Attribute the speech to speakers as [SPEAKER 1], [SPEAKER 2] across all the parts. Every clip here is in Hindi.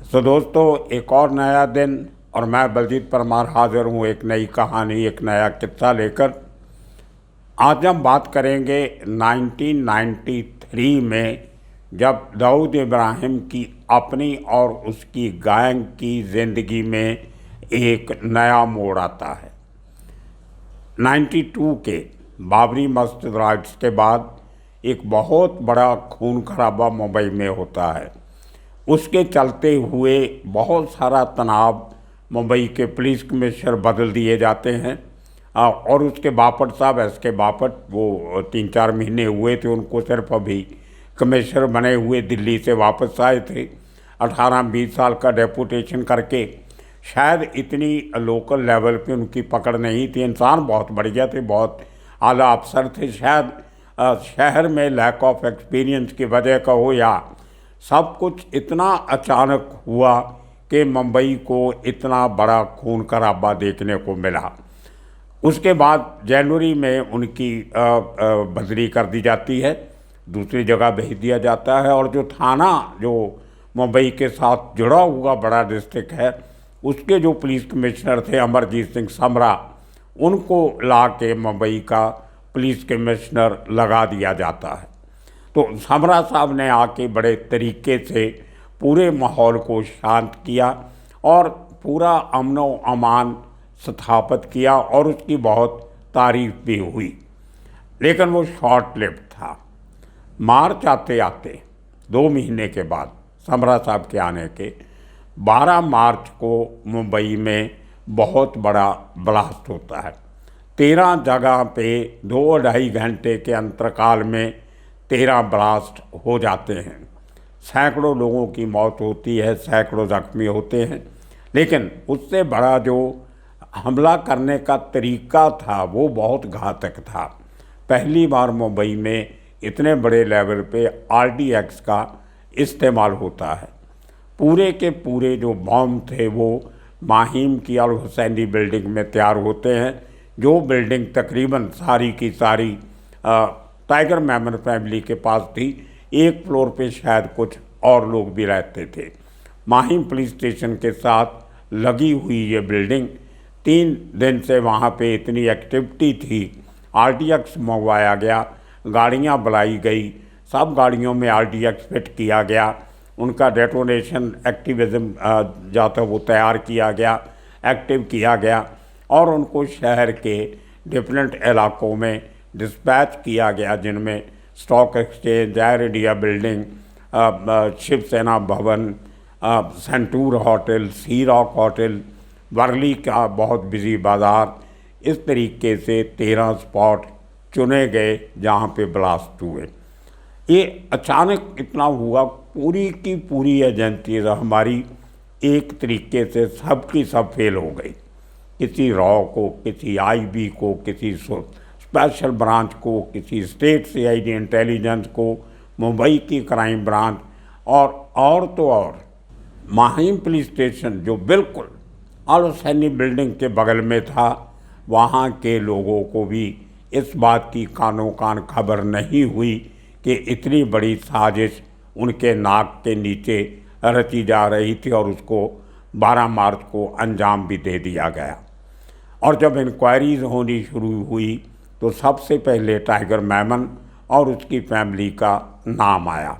[SPEAKER 1] तो दोस्तों, एक और नया दिन और मैं बलजीत परमार हाजिर हूँ एक नई कहानी, एक नया किस्सा लेकर। आज हम बात करेंगे 1993 में, जब दाऊद इब्राहिम की अपनी और उसकी गैंग की ज़िंदगी में एक नया मोड़ आता है। 92 के बाबरी मस्जिद राइट्स के बाद एक बहुत बड़ा खून खराबा मुंबई में होता है। उसके चलते हुए बहुत सारा तनाव, मुंबई के पुलिस कमिश्नर बदल दिए जाते हैं और उसके बापट साहब, एस के बापट, वो 3-4 महीने हुए थे उनको सिर्फ अभी कमिश्नर बने हुए, दिल्ली से वापस आए थे 18-20 साल का डेपुटेशन करके। शायद इतनी लोकल लेवल पे उनकी पकड़ नहीं थी। इंसान बहुत बढ़िया थे, बहुत आला अफसर थे। शायद शहर में लैक ऑफ एक्सपीरियंस की वजह का हो या सब कुछ इतना अचानक हुआ कि मुंबई को इतना बड़ा खून खराबा देखने को मिला। उसके बाद जनवरी में उनकी बदली कर दी जाती है, दूसरी जगह भेज दिया जाता है। और जो थाना, जो मुंबई के साथ जुड़ा हुआ बड़ा डिस्ट्रिक्ट है, उसके जो पुलिस कमिश्नर थे अमरजीत सिंह समरा, उनको ला के मुंबई का पुलिस कमिश्नर लगा दिया जाता है। तो समरा साहब ने आके बड़े तरीके से पूरे माहौल को शांत किया और पूरा अमन व अमान स्थापित किया और उसकी बहुत तारीफ भी हुई। लेकिन वो शॉर्ट लिव्ड था। मार्च आते आते 2 महीने के बाद, समरा साहब के आने के 12 मार्च को मुंबई में बहुत बड़ा ब्लास्ट होता है। 13 जगह पे 2-2.5 घंटे के अंतराल में 13 ब्लास्ट हो जाते हैं। सैकड़ों लोगों की मौत होती है, सैकड़ों जख्मी होते हैं। लेकिन उससे बड़ा जो हमला करने का तरीका था वो बहुत घातक था। पहली बार मुंबई में इतने बड़े लेवल पे RDX का इस्तेमाल होता है। पूरे के पूरे जो बॉम्ब थे वो माहिम की अल हुसैनी बिल्डिंग में तैयार होते हैं, जो बिल्डिंग तकरीबन सारी की सारी टाइगर मेमन फैमिली के पास थी। एक फ्लोर पे शायद कुछ और लोग भी रहते थे। माहिम पुलिस स्टेशन के साथ लगी हुई ये बिल्डिंग, 3 दिन से वहाँ पे इतनी एक्टिविटी थी। RDX मंगवाया गया, गाड़ियाँ बुलाई गई, सब गाड़ियों में RDX फिट किया गया। उनका डेटोनेशन एक्टिविज़म जाता वो तैयार किया गया, एक्टिव किया गया और उनको शहर के डिफरेंट इलाकों में डिस्पैच किया गया, जिनमें stock exchange, Air India building, Shivsena Bhavan, Centaur Hotel, Sea Rock Hotel, Worli का बहुत बिजी बाज़ार। इस तरीके से 13 स्पॉट चुने गए जहाँ पे ब्लास्ट हुए। ये अचानक इतना हुआ, पूरी की पूरी एजेंसी हमारी एक तरीके से सबकी सब फेल हो गई। किसी रॉ को, किसी IB को, किसी स्पेशल ब्रांच को, किसी स्टेट CID इंटेलिजेंस को, मुंबई की क्राइम ब्रांच और तो और माहिम पुलिस स्टेशन जो बिल्कुल अल हुसैनी बिल्डिंग के बगल में था, वहाँ के लोगों को भी इस बात की कानो कान खबर नहीं हुई कि इतनी बड़ी साजिश उनके नाक के नीचे रची जा रही थी और उसको 12 मार्च को अंजाम भी दे दिया गया। और जब इंक्वायरीज होनी शुरू हुई तो सबसे पहले टाइगर मेमन और उसकी फैमिली का नाम आया।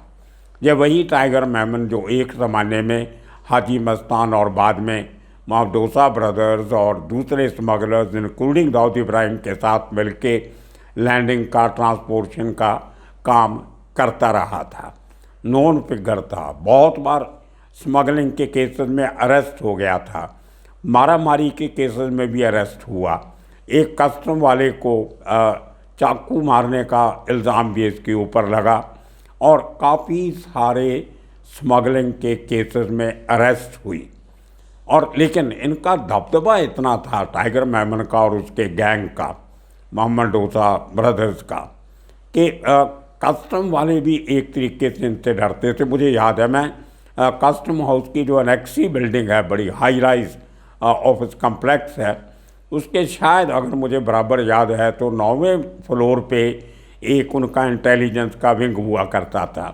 [SPEAKER 1] ये वही टाइगर मेमन जो एक ज़माने में हाजी मस्तान और बाद में मावडोसा ब्रदर्स और दूसरे स्मगलर्स इंक्लूडिंग दाऊद इब्राहिम के साथ मिलके लैंडिंग का, ट्रांसपोर्टेशन का काम करता रहा था। नॉन फिगर था, बहुत बार स्मगलिंग के केसेस में अरेस्ट हो गया था, मारा मारी के केसेस में भी अरेस्ट हुआ। एक कस्टम वाले को चाकू मारने का इल्ज़ाम भी इसके ऊपर लगा और काफ़ी सारे स्मगलिंग के केसेस में अरेस्ट हुई। और लेकिन इनका दबदबा इतना था टाइगर मेमन का और उसके गैंग का, मोहम्मद डोसा ब्रदर्स का, कि कस्टम वाले भी एक तरीके से इनसे डरते थे। मुझे याद है, मैं कस्टम हाउस की जो एनेक्सी बिल्डिंग है, बड़ी हाई राइज ऑफिस कम्प्लेक्स है, उसके शायद अगर मुझे बराबर याद है तो 9वें फ्लोर पे एक उनका इंटेलिजेंस का विंग हुआ करता था।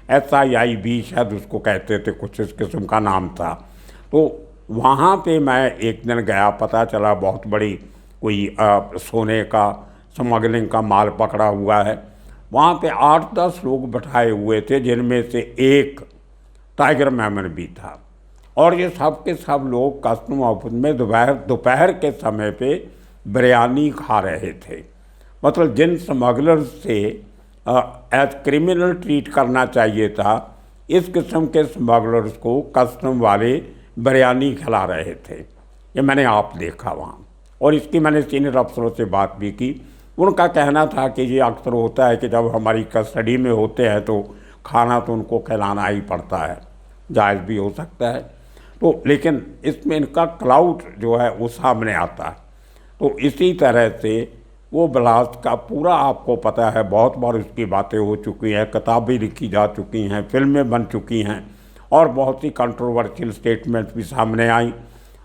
[SPEAKER 1] SIIB शायद उसको कहते थे, कुछ इस किस्म का नाम था। तो वहाँ पे मैं एक दिन गया, पता चला बहुत बड़ी कोई सोने का स्मगलिंग का माल पकड़ा हुआ है। वहाँ पे 8-10 लोग बैठाए हुए थे, जिनमें से एक टाइगर मेमन भी था। और ये सब के सब लोग कस्टम ऑफिस में दोपहर के समय पे बिरयानी खा रहे थे। मतलब जिन स्मगलर्स से एज क्रिमिनल ट्रीट करना चाहिए था, इस किस्म के स्मगलर्स को कस्टम वाले बिरयानी खिला रहे थे। ये मैंने आप देखा वहाँ, और इसकी मैंने सीनियर अफसरों से बात भी की। उनका कहना था कि ये अक्सर होता है कि जब हमारी कस्टडी में होते हैं तो खाना तो उनको खिलाना ही पड़ता है, जायज़ भी हो सकता है। तो लेकिन इसमें इनका क्लाउड जो है वो सामने आता है। तो इसी तरह से वो ब्लास्ट का पूरा आपको पता है, बहुत बार उसकी बातें हो चुकी हैं, किताबें लिखी जा चुकी हैं, फिल्में बन चुकी हैं, और बहुत सी कंट्रोवर्शियल स्टेटमेंट्स भी सामने आई।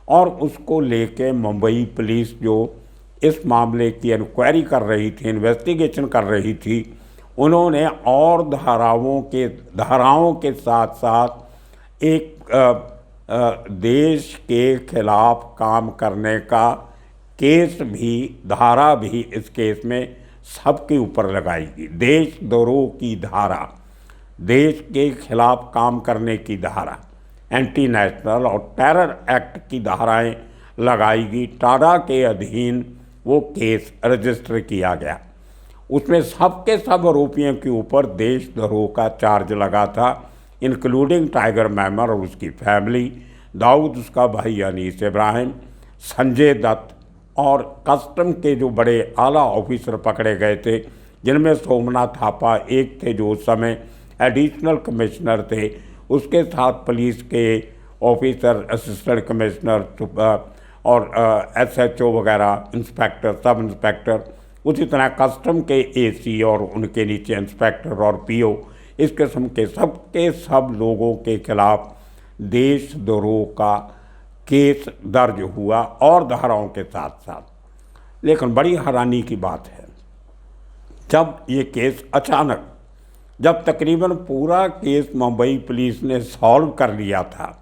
[SPEAKER 1] और उसको लेके मुंबई पुलिस जो इस मामले की इंक्वायरी कर रही थी, इन्वेस्टिगेशन कर रही थी, उन्होंने और धाराओं के साथ साथ एक देश के खिलाफ काम करने का केस भी, धारा भी इस केस में सबके ऊपर लगाएगी। देशद्रोह की धारा, देश के खिलाफ काम करने की धारा, एंटी नेशनल और टेरर एक्ट की धाराएं लगाएगी। टाडा के अधीन वो केस रजिस्टर किया गया। उसमें सबके सब आरोपियों के ऊपर देशद्रोह का चार्ज लगा था, इंक्लूडिंग टाइगर मेमन और उसकी फैमिली, दाऊद उसका भाई अनीस इब्राहिम, संजय दत्त, और कस्टम के जो बड़े आला ऑफिसर पकड़े गए थे, जिनमें सोमनाथ थापा एक थे जो उस समय एडिशनल कमिश्नर थे, उसके साथ पुलिस के ऑफिसर, असिस्टेंट कमिश्नर और SHO वगैरह, इंस्पेक्टर, सब इंस्पेक्टर, उसी तरह कस्टम के AC और उनके नीचे इंस्पेक्टर और PO, इस किस्म के सब लोगों के खिलाफ देशद्रोह का केस दर्ज हुआ और धाराओं के साथ साथ। लेकिन बड़ी हैरानी की बात है, जब ये केस अचानक, जब तकरीबन पूरा केस मुंबई पुलिस ने सॉल्व कर लिया था,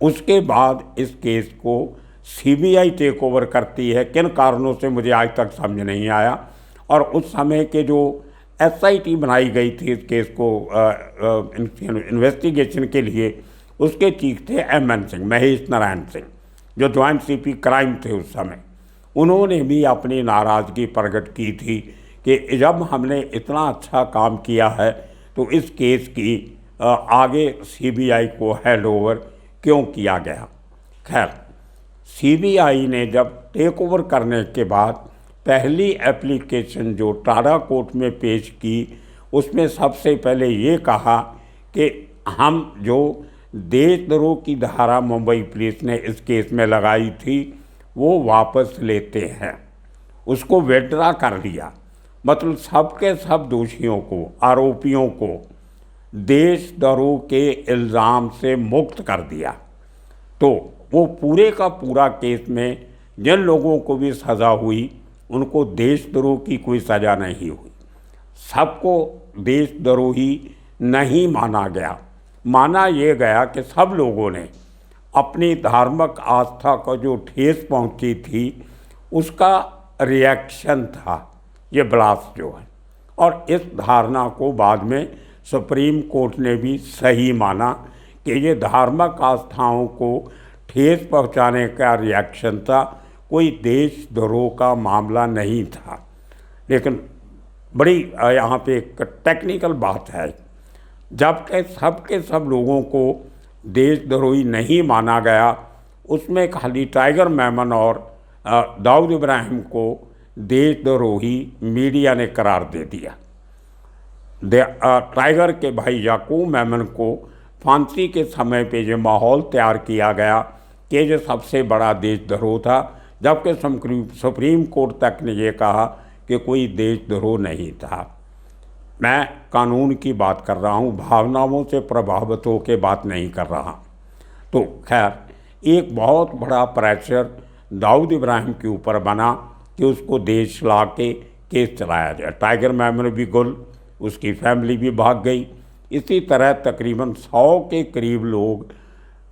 [SPEAKER 1] उसके बाद इस केस को CBI टेक ओवर करती है। किन कारणों से मुझे आज तक समझ नहीं आया। और उस समय के जो SIT बनाई गई थी इस केस को इन्वेस्टिगेशन के लिए, उसके चीफ थे MN सिंह, महेश नारायण सिंह, जो जॉइंट CP क्राइम थे उस समय। उन्होंने भी अपनी नाराज़गी प्रकट की थी कि जब हमने इतना अच्छा काम किया है तो इस केस की आगे CBI को हैंड ओवर क्यों किया गया। खैर, CBI ने जब टेक ओवर करने के बाद पहली एप्लीकेशन जो टाडा कोर्ट में पेश की, उसमें सबसे पहले ये कहा कि हम जो देशद्रोह की धारा मुंबई पुलिस ने इस केस में लगाई थी वो वापस लेते हैं। उसको विथड्रॉ कर लिया। मतलब सबके सब दोषियों को, आरोपियों को देशद्रोह के इल्ज़ाम से मुक्त कर दिया। तो वो पूरे का पूरा केस में जिन लोगों को भी सज़ा हुई, उनको देशद्रोह की कोई सज़ा नहीं हुई। सबको देशद्रोही नहीं माना गया। माना ये गया कि सब लोगों ने अपनी धार्मिक आस्था को जो ठेस पहुंची थी, उसका रिएक्शन था ये ब्लास्ट जो है। और इस धारणा को बाद में सुप्रीम कोर्ट ने भी सही माना कि ये धार्मिक आस्थाओं को ठेस पहुंचाने का रिएक्शन था, कोई देशद्रोह का मामला नहीं था। लेकिन बड़ी यहाँ पे एक टेक्निकल बात है, जबकि सबके सब लोगों को देशद्रोही नहीं माना गया, उसमें खाली टाइगर मेमन और दाऊद इब्राहिम को देशद्रोही मीडिया ने करार दे दिया। टाइगर के भाई याकूब मेमन को फांसी के समय पे ये माहौल तैयार किया गया कि ये सबसे बड़ा देशद्रोह था, जबकि सुप्रीम कोर्ट तक ने ये कहा कि कोई देशद्रोह नहीं था। मैं कानून की बात कर रहा हूँ, भावनाओं से प्रभावित होकर बात नहीं कर रहा। तो खैर, एक बहुत बड़ा प्रेशर दाऊद इब्राहिम के ऊपर बना कि उसको देश ला के केस चलाया जाए। टाइगर मेमन भी गुल, उसकी फैमिली भी भाग गई। इसी तरह तकरीबन 100 के करीब लोग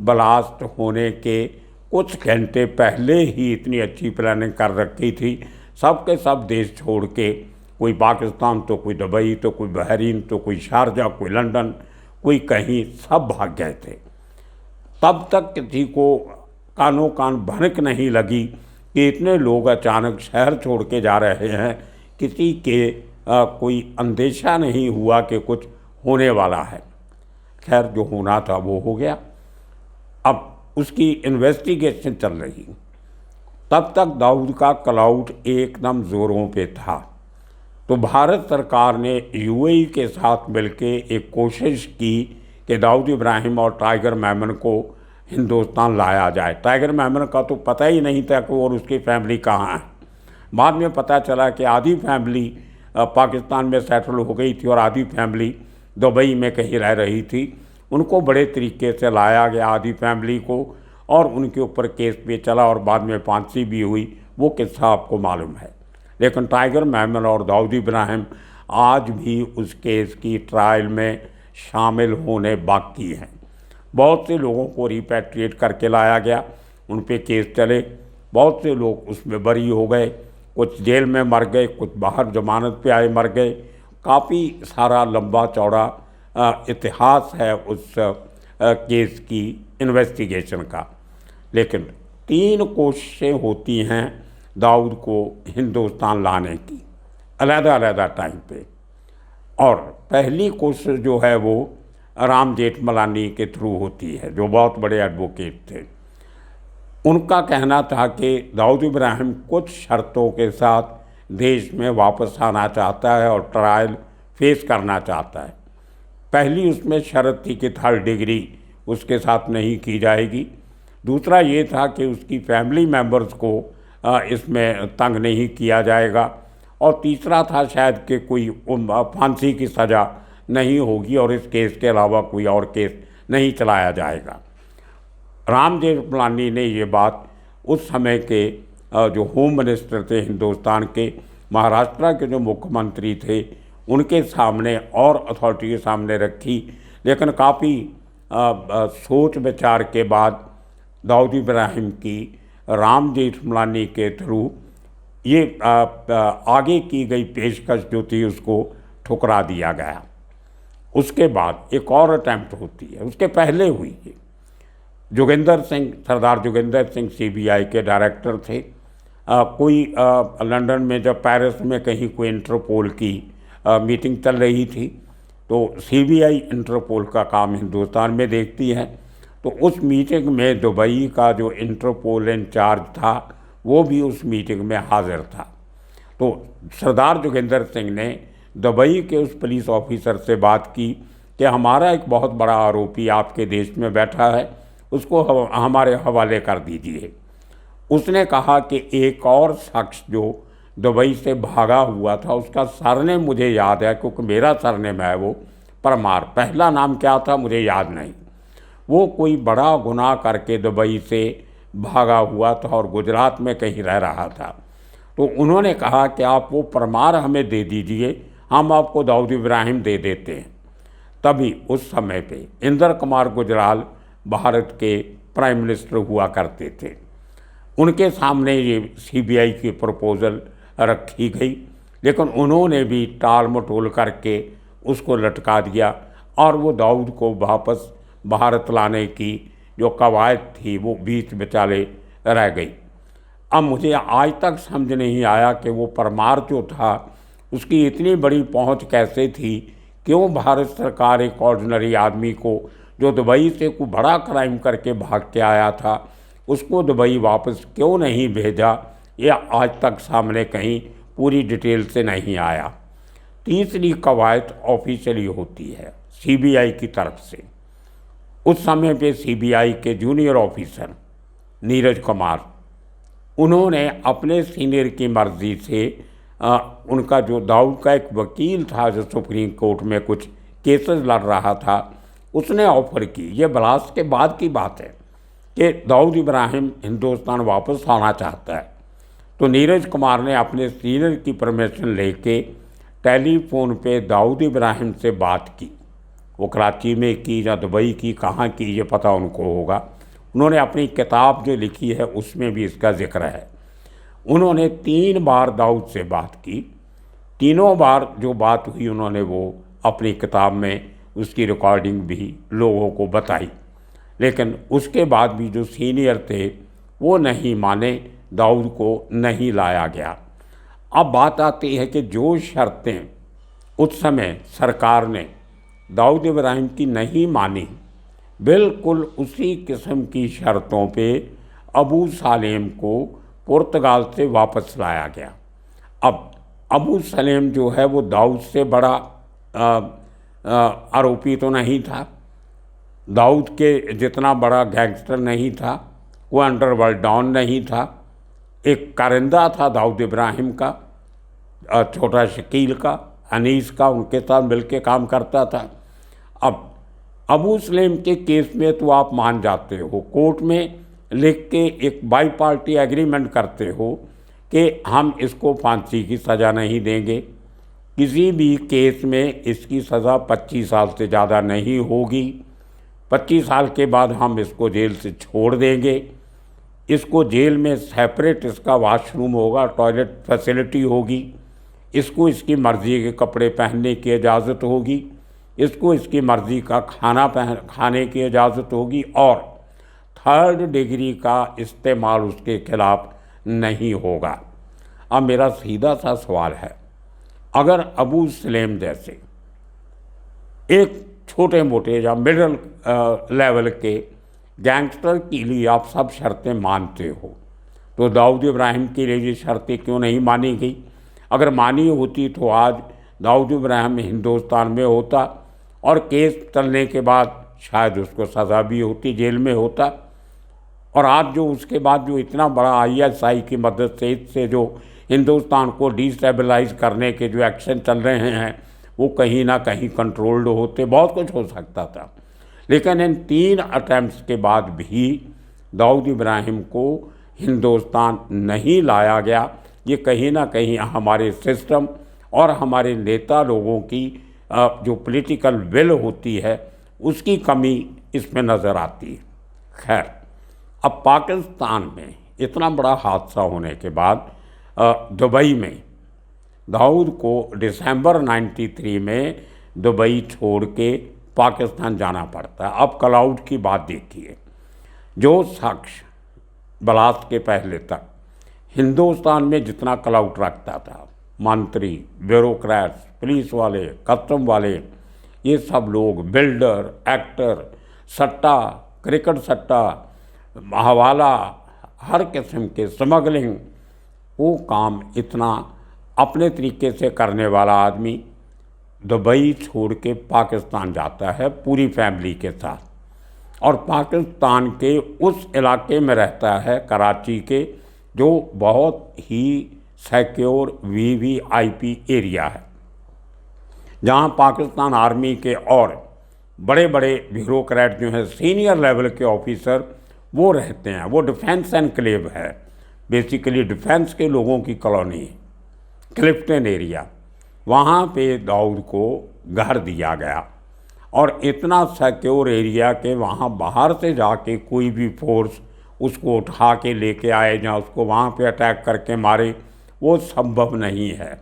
[SPEAKER 1] ब्लास्ट होने के कुछ घंटे पहले ही इतनी अच्छी प्लानिंग कर रखी थी, सब के सब देश छोड़ के, कोई पाकिस्तान तो कोई दुबई तो कोई बहरीन तो कोई शारजा कोई लंदन कोई कहीं, सब भाग गए थे। तब तक किसी को कानों कान भनक नहीं लगी कि इतने लोग अचानक शहर छोड़ के जा रहे हैं। किसी के कोई अंदेशा नहीं हुआ कि कुछ होने वाला है। खैर, जो होना था वो हो गया। अब उसकी इन्वेस्टिगेशन चल रही। तब तक दाऊद का क्लाउड एकदम ज़ोरों पे था। तो भारत सरकार ने यूएई के साथ मिलके एक कोशिश की कि दाऊद इब्राहिम और टाइगर मेमन को हिंदुस्तान लाया जाए। टाइगर मेमन का तो पता ही नहीं था कि और उसकी फैमिली कहाँ है। बाद में पता चला कि आधी फैमिली पाकिस्तान में सेटल हो गई थी और आधी फैमिली दुबई में कहीं रह रही थी। उनको बड़े तरीके से लाया गया, आधी फैमिली को, और उनके ऊपर केस भी चला और बाद में फांसी भी हुई। वो किस्सा आपको मालूम है। लेकिन टाइगर मेमन और दाऊद इब्राहिम आज भी उस केस की ट्रायल में शामिल होने बाकी हैं। बहुत से लोगों को रिपैट्रिएट करके लाया गया, उन पे केस चले, बहुत से लोग उसमें बरी हो गए, कुछ जेल में मर गए, कुछ बाहर जमानत पे आए मर गए। काफ़ी सारा लंबा चौड़ा इतिहास है उस केस की इन्वेस्टिगेशन का। लेकिन 3 कोशिशें होती हैं दाऊद को हिंदुस्तान लाने की, अलग-अलग टाइम पे। और पहली कोशिश जो है वो राम जेठमलानी के थ्रू होती है, जो बहुत बड़े एडवोकेट थे। उनका कहना था कि दाऊद इब्राहिम कुछ शर्तों के साथ देश में वापस आना चाहता है और ट्रायल फेस करना चाहता है। पहली उसमें शर्त थी कि 3rd डिग्री उसके साथ नहीं की जाएगी। दूसरा ये था कि उसकी फैमिली मेंबर्स को इसमें तंग नहीं किया जाएगा। और तीसरा था शायद कि कोई फांसी की सज़ा नहीं होगी और इस केस के अलावा कोई और केस नहीं चलाया जाएगा। राम जेठमलानी ने ये बात उस समय के जो होम मिनिस्टर थे हिंदुस्तान के, महाराष्ट्र के जो मुख्यमंत्री थे, उनके सामने और अथॉरिटी के सामने रखी। लेकिन काफ़ी सोच विचार के बाद दाऊद इब्राहिम की राम जेठमलानी के थ्रू ये आगे की गई पेशकश जो थी उसको ठुकरा दिया गया। उसके बाद एक और अटैम्प्ट होती है, उसके पहले हुई है। जोगिंदर सिंह, सरदार जोगिंदर सिंह सीबीआई के डायरेक्टर थे। कोई लंदन में जब पेरिस में कहीं कोई इंटरपोल की मीटिंग चल रही थी, तो सीबीआई इंटरपोल का काम हिंदुस्तान में देखती है। तो उस मीटिंग में दुबई का जो इंटरपोल इंचार्ज था वो भी उस मीटिंग में हाजिर था। तो सरदार जोगिंदर सिंह ने दुबई के उस पुलिस ऑफिसर से बात की कि हमारा एक बहुत बड़ा आरोपी आपके देश में बैठा है, उसको हमारे हवाले कर दीजिए। उसने कहा कि एक और शख्स जो दुबई से भागा हुआ था, उसका सरनेम मुझे याद है क्योंकि मेरा सरनेम है वो परमार, पहला नाम क्या था मुझे याद नहीं। वो कोई बड़ा गुनाह करके दुबई से भागा हुआ था और गुजरात में कहीं रह रहा था। तो उन्होंने कहा कि आप वो परमार हमें दे दीजिए, हम आपको दाऊद इब्राहिम दे देते हैं। तभी उस समय पे इंदर कुमार गुजराल भारत के प्राइम मिनिस्टर हुआ करते थे। उनके सामने ये सीबीआई की प्रपोज़ल रखी गई, लेकिन उन्होंने भी टाल मटोल करके उसको लटका दिया और वो दाऊद को वापस भारत लाने की जो कवायद थी वो बीच बिचाले रह गई। अब मुझे आज तक समझ नहीं आया कि वो परमार जो था उसकी इतनी बड़ी पहुंच कैसे थी। क्यों भारत सरकार एक ऑर्डिनरी आदमी को जो दुबई से कोई बड़ा क्राइम करके भाग के आया था उसको दुबई वापस क्यों नहीं भेजा, ये आज तक सामने कहीं पूरी डिटेल से नहीं आया। तीसरी कवायद ऑफिशियली होती है सीबीआई की तरफ से। उस समय पे सीबीआई के जूनियर ऑफिसर नीरज कुमार, उन्होंने अपने सीनियर की मर्ज़ी से उनका जो दाऊद का एक वकील था जो सुप्रीम कोर्ट में कुछ केसेस लड़ रहा था, उसने ऑफ़र की, ये ब्लास्ट के बाद की बात है, कि दाऊद इब्राहिम हिंदुस्तान वापस आना चाहता है। तो नीरज कुमार ने अपने सीनियर की परमिशन लेके टेलीफोन पे दाऊद इब्राहिम से बात की वो कराची में की या दुबई की, कहाँ की, ये पता उनको होगा। उन्होंने अपनी किताब जो लिखी है उसमें भी इसका जिक्र है। उन्होंने 3 बार दाऊद से बात की, तीनों बार जो बात हुई उन्होंने वो अपनी किताब में उसकी रिकॉर्डिंग भी लोगों को बताई। लेकिन उसके बाद भी जो सीनियर थे वो नहीं माने, दाऊद को नहीं लाया गया। अब बात आती है कि जो शर्तें उस समय सरकार ने दाऊद इब्राहिम की नहीं मानी, बिल्कुल उसी किस्म की शर्तों पे अबू सालेम को पुर्तगाल से वापस लाया गया। अब अबू सलेम जो है वो दाऊद से बड़ा आरोपी तो नहीं था, दाऊद के जितना बड़ा गैंगस्टर नहीं था, वो अंडरवर्ल्ड डॉन नहीं था। एक कारिंदा था दाऊद इब्राहिम का, छोटा शकील का, अनीस का, उनके साथ मिलके काम करता था। अब अबू सलेम के केस में तो आप मान जाते हो, कोर्ट में लिख के एक बाई पार्टी एग्रीमेंट करते हो कि हम इसको फांसी की सज़ा नहीं देंगे, किसी भी केस में इसकी सज़ा 25 साल से ज़्यादा नहीं होगी, 25 साल के बाद हम इसको जेल से छोड़ देंगे, इसको जेल में सेपरेट इसका वॉशरूम होगा, टॉयलेट फैसिलिटी होगी, इसको इसकी मर्ज़ी के कपड़े पहनने की इजाज़त होगी, इसको इसकी मर्ज़ी का खाने की इजाज़त होगी, और 3rd डिग्री का इस्तेमाल उसके खिलाफ़ नहीं होगा। अब मेरा सीधा सा सवाल है, अगर अबू सलेम जैसे एक छोटे मोटे या मिडिल लेवल के गैंगस्टर के लिए आप सब शर्तें मानते हो, तो दाऊद इब्राहिम के लिए ये शर्तें क्यों नहीं मानी गई? अगर मानी होती तो आज दाऊद इब्राहिम हिंदुस्तान में होता और केस चलने के बाद शायद उसको सज़ा भी होती, जेल में होता। और आज जो उसके बाद जो इतना बड़ा ISI की मदद से इससे जो हिंदुस्तान को डिस्टेबलाइज करने के जो एक्शन चल रहे हैं वो कहीं ना कहीं कंट्रोल्ड होते, बहुत कुछ हो सकता था। लेकिन इन 3 अटैम्प्ट्स के बाद भी दाऊद इब्राहिम को हिंदुस्तान नहीं लाया गया। ये कहीं ना कहीं हमारे सिस्टम और हमारे नेता लोगों की जो पॉलिटिकल विल होती है उसकी कमी इसमें नज़र आती है। खैर, अब पाकिस्तान में इतना बड़ा हादसा होने के बाद दुबई में दाऊद को दिसंबर 93 में दुबई छोड़ के पाकिस्तान जाना पड़ता है। अब क्लाउड की बात देखिए, जो शख्स ब्लास्ट के पहले तक हिंदुस्तान में जितना क्लाउड रखता था, मंत्री, ब्यूरोक्रेट्स, पुलिस वाले, कस्टम वाले, ये सब लोग, बिल्डर, एक्टर, सट्टा, क्रिकेट सट्टा, हवाला, हर किस्म के स्मगलिंग, वो काम इतना अपने तरीके से करने वाला आदमी दुबई छोड़ के पाकिस्तान जाता है पूरी फैमिली के साथ, और पाकिस्तान के उस इलाके में रहता है, कराची के, जो बहुत ही सिक्योर VVIP एरिया है, जहां पाकिस्तान आर्मी के और बड़े बड़े ब्यूरोक्रेट जो हैं, सीनियर लेवल के ऑफिसर, वो रहते हैं। वो डिफेंस एनक्लेव है, बेसिकली डिफेंस के लोगों की कॉलोनी है, क्लिफ्टन एरिया। वहाँ पे दाऊद को घर दिया गया, और इतना सिक्योर एरिया के वहाँ बाहर से जाके कोई भी फोर्स उसको उठा के लेके आए या उसको वहाँ पे अटैक करके मारे, वो संभव नहीं है।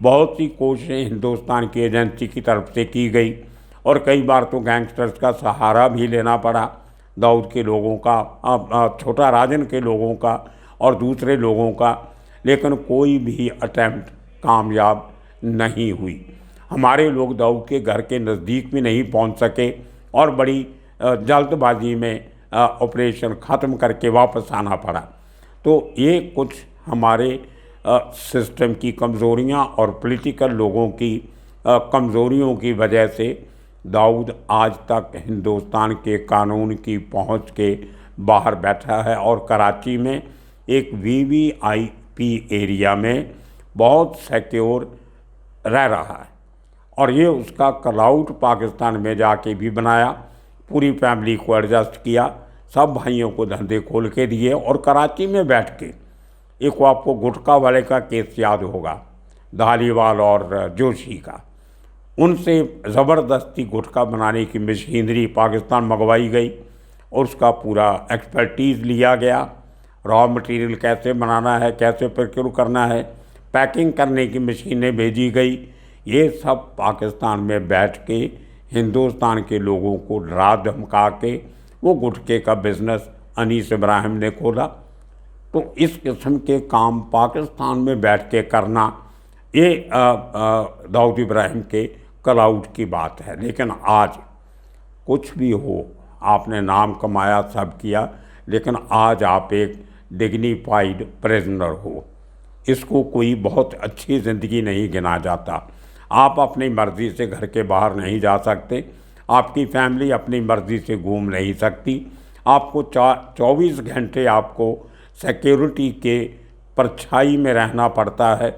[SPEAKER 1] बहुत सी कोशिशें हिंदुस्तान की एजेंसी की तरफ से की गई, और कई बार तो गैंगस्टर्स का सहारा भी लेना पड़ा, दाऊद के लोगों का, छोटा राजन के लोगों का और दूसरे लोगों का, लेकिन कोई भी अटैम्प्ट कामयाब नहीं हुई। हमारे लोग दाऊद के घर के नज़दीक भी नहीं पहुंच सके, और बड़ी जल्दबाजी में ऑपरेशन ख़त्म करके वापस आना पड़ा। तो ये कुछ हमारे सिस्टम की कमज़ोरियां और पॉलिटिकल लोगों की कमज़ोरियों की वजह से दाऊद आज तक हिंदुस्तान के कानून की पहुंच के बाहर बैठा है, और कराची में एक VVIP एरिया में बहुत सिक्योर रह रहा है। और ये उसका क्लाउड पाकिस्तान में जाके भी बनाया, पूरी फैमिली को एडजस्ट किया, सब भाइयों को धंधे खोल के दिए, और कराची में बैठ के एक, आपको गुटखा वाले का केस याद होगा, धालीवाल और जोशी का, उनसे ज़बरदस्ती गुटखा बनाने की मशीनरी पाकिस्तान मंगवाई गई और उसका पूरा एक्सपर्टीज़ लिया गया। रॉ मटेरियल कैसे बनाना है, कैसे प्रोक्योर करना है, पैकिंग करने की मशीनें भेजी गई। ये सब पाकिस्तान में बैठ के हिंदुस्तान के लोगों को डरा धमका के वो गुटखे का बिज़नेस अनीस इब्राहिम ने खोला। तो इस किस्म के काम पाकिस्तान में बैठ के करना, ये दाऊद इब्राहिम के क्लाउड की बात है। लेकिन आज कुछ भी हो, आपने नाम कमाया, सब किया, लेकिन आज आप एक डिग्निफाइड प्रिजनर हो। इसको कोई बहुत अच्छी ज़िंदगी नहीं गिना जाता। आप अपनी मर्ज़ी से घर के बाहर नहीं जा सकते, आपकी फैमिली अपनी मर्ज़ी से घूम नहीं सकती, आपको 24 घंटे आपको सिक्योरिटी के परछाई में रहना पड़ता है।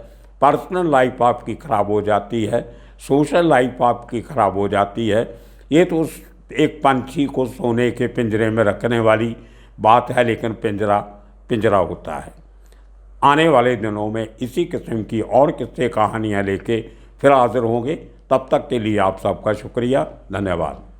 [SPEAKER 1] पर्सनल लाइफ आपकी ख़राब हो जाती है, सोशल लाइफ आपकी ख़राब हो जाती है। ये तो उस एक पंछी को सोने के पिंजरे में रखने वाली बात है, लेकिन पिंजरा पिंजरा होता है। आने वाले दिनों में इसी किस्म की और किस्से कहानियाँ लेके फिर हाजिर होंगे। तब तक के लिए आप सबका शुक्रिया, धन्यवाद।